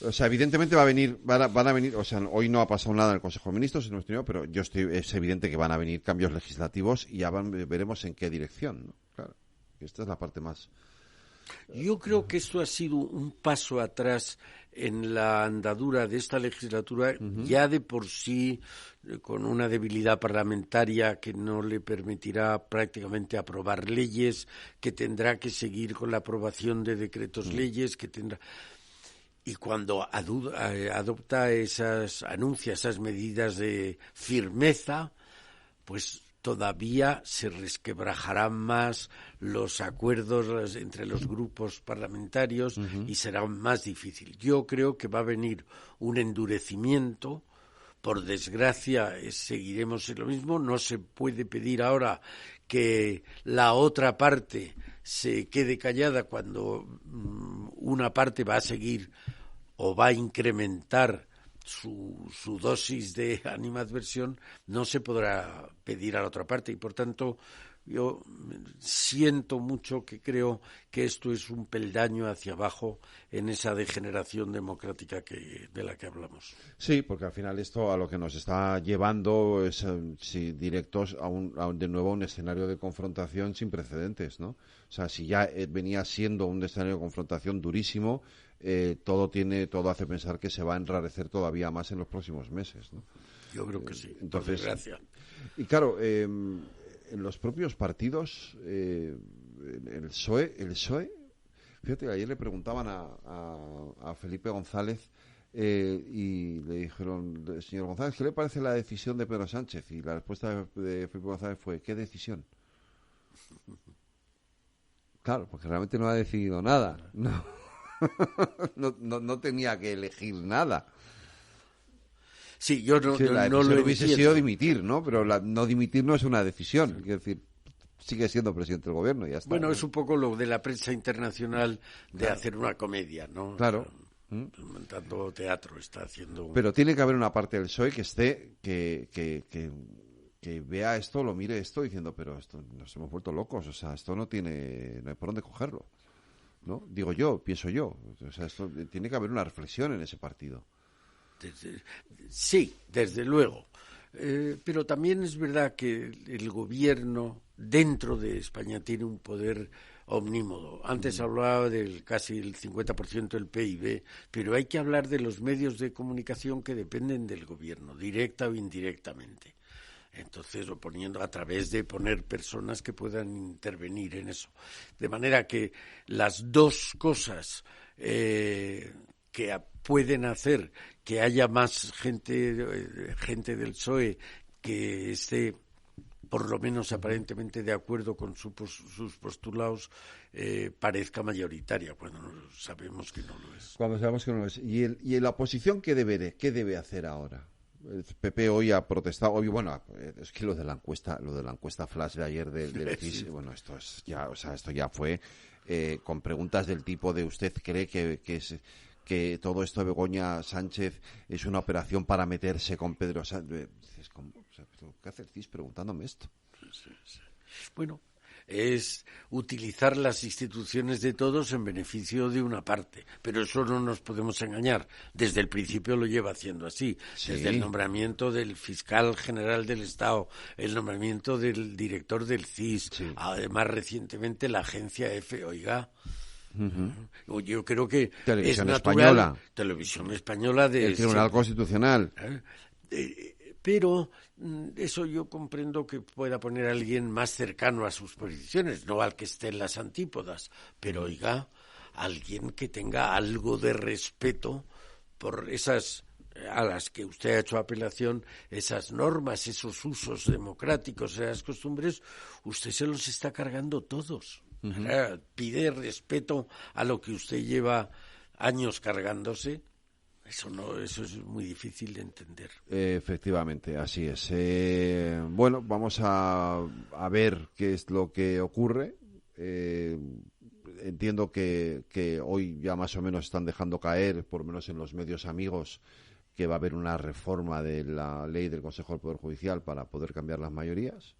O sea, evidentemente van a venir, o sea, hoy no ha pasado nada en el Consejo de Ministros, pero es evidente que van a venir cambios legislativos y ya veremos en qué dirección, ¿no? Claro, esta es la parte más. Yo creo que esto ha sido un paso atrás en la andadura de esta legislatura, ya de por sí, con una debilidad parlamentaria que no le permitirá prácticamente aprobar leyes, que tendrá que seguir con la aprobación de decretos leyes, que tendrá... Y cuando adopta anuncia esas medidas de firmeza, pues todavía se resquebrajarán más los acuerdos entre los grupos parlamentarios y será más difícil. Yo creo que va a venir un endurecimiento. Por desgracia, seguiremos en lo mismo. No se puede pedir ahora que la otra parte se quede callada cuando una parte va a seguir o va a incrementar su dosis de animadversión. No se podrá pedir a la otra parte y, por tanto, yo siento mucho que creo que esto es un peldaño hacia abajo en esa degeneración democrática de la que hablamos. Sí, porque al final esto a lo que nos está llevando es directos de nuevo a un escenario de confrontación sin precedentes, ¿no? O sea, si ya venía siendo un escenario de confrontación durísimo, todo hace pensar que se va a enrarecer todavía más en los próximos meses, ¿no? Yo creo que sí. Entonces, gracias. Y claro, en los propios partidos, el PSOE, fíjate, ayer le preguntaban a Felipe González y le dijeron, señor González, ¿qué le parece la decisión de Pedro Sánchez? Y la respuesta de Felipe González fue, ¿qué decisión? Claro, porque realmente no ha decidido nada. No tenía que elegir nada. Sí, yo no lo hubiese sido dimitir, ¿no? Pero no dimitir no es una decisión. Quiero decir, sigue siendo presidente del gobierno y ya está. Bueno, ¿no? Es un poco lo de la prensa internacional de hacer una comedia, ¿no? Claro. Tanto teatro está haciendo. Pero tiene que haber una parte del PSOE que esté, que vea esto, lo mire esto diciendo, pero esto nos hemos vuelto locos, o sea, esto no hay por dónde cogerlo, ¿no? Pienso yo. O sea, esto tiene que haber una reflexión en ese partido. Sí, desde luego. Pero también es verdad que el gobierno dentro de España tiene un poder omnímodo. Antes hablaba del casi el 50% del PIB, pero hay que hablar de los medios de comunicación que dependen del gobierno, directa o indirectamente. Entonces, a través de poner personas que puedan intervenir en eso. De manera que las dos cosas que pueden hacer que haya más gente del PSOE que esté por lo menos aparentemente de acuerdo con sus postulados, parezca mayoritaria, cuando sabemos que no lo es. Cuando sabemos que no lo es. ¿Y en la oposición qué debe hacer ahora? El PP hoy ha protestado, bueno, es que lo de la encuesta flash de ayer del CIS, sí. Bueno, esto ya fue con preguntas del tipo de ¿usted cree que todo esto de Begoña Sánchez es una operación para meterse con Pedro Sánchez? ¿Qué hace el CIS preguntándome esto? Sí. Bueno, es utilizar las instituciones de todos en beneficio de una parte, pero eso no nos podemos engañar. Desde el principio lo lleva haciendo así, sí. Desde el nombramiento del fiscal general del Estado, el nombramiento del director del CIS, sí. Además recientemente la agencia EFE, oiga. Uh-huh. Yo creo que Televisión es natural, Española. Televisión Española el Tribunal Constitucional. Pero eso yo comprendo que pueda poner a alguien más cercano a sus posiciones, no al que esté en las antípodas, pero oiga, alguien que tenga algo de respeto por esas a las que usted ha hecho apelación, esas normas, esos usos democráticos, esas costumbres, usted se los está cargando todos. Uh-huh. Pide respeto a lo que usted lleva años cargándose. Eso es muy difícil de entender. Efectivamente, así es. Bueno, vamos a ver qué es lo que ocurre. Entiendo que hoy ya más o menos están dejando caer, por lo menos en los medios amigos, que va a haber una reforma de la ley del Consejo del Poder Judicial para poder cambiar las mayorías,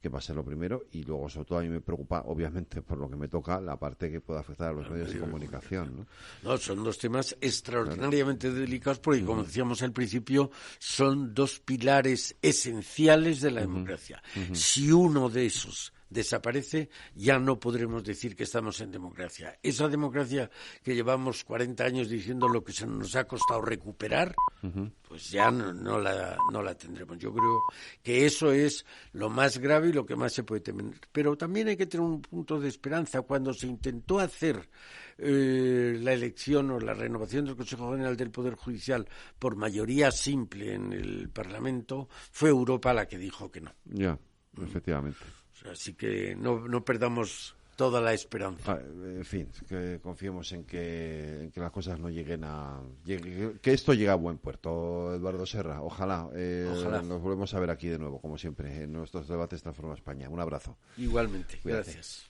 que va a ser lo primero, y luego sobre todo a mí me preocupa, obviamente, por lo que me toca, la parte que pueda afectar a los medios de comunicación, ¿no? No, son dos temas extraordinariamente delicados porque, como decíamos al principio, son dos pilares esenciales de la democracia. Si uno de esos desaparece, ya no podremos decir que estamos en democracia. Esa democracia que llevamos 40 años diciendo lo que se nos ha costado recuperar, pues ya no la tendremos. Yo creo que eso es lo más grave y lo que más se puede temer. Pero también hay que tener un punto de esperanza. Cuando se intentó hacer la elección o la renovación del Consejo General del Poder Judicial por mayoría simple en el Parlamento, fue Europa la que dijo que no. Ya, efectivamente. Así que no perdamos toda la esperanza. En fin, que confiemos en que las cosas no lleguen que esto llegue a buen puerto, Eduardo Serra. Ojalá. Nos volvemos a ver aquí de nuevo, como siempre, en nuestros debates Transforma España. Un abrazo. Igualmente. Cuídate. Gracias.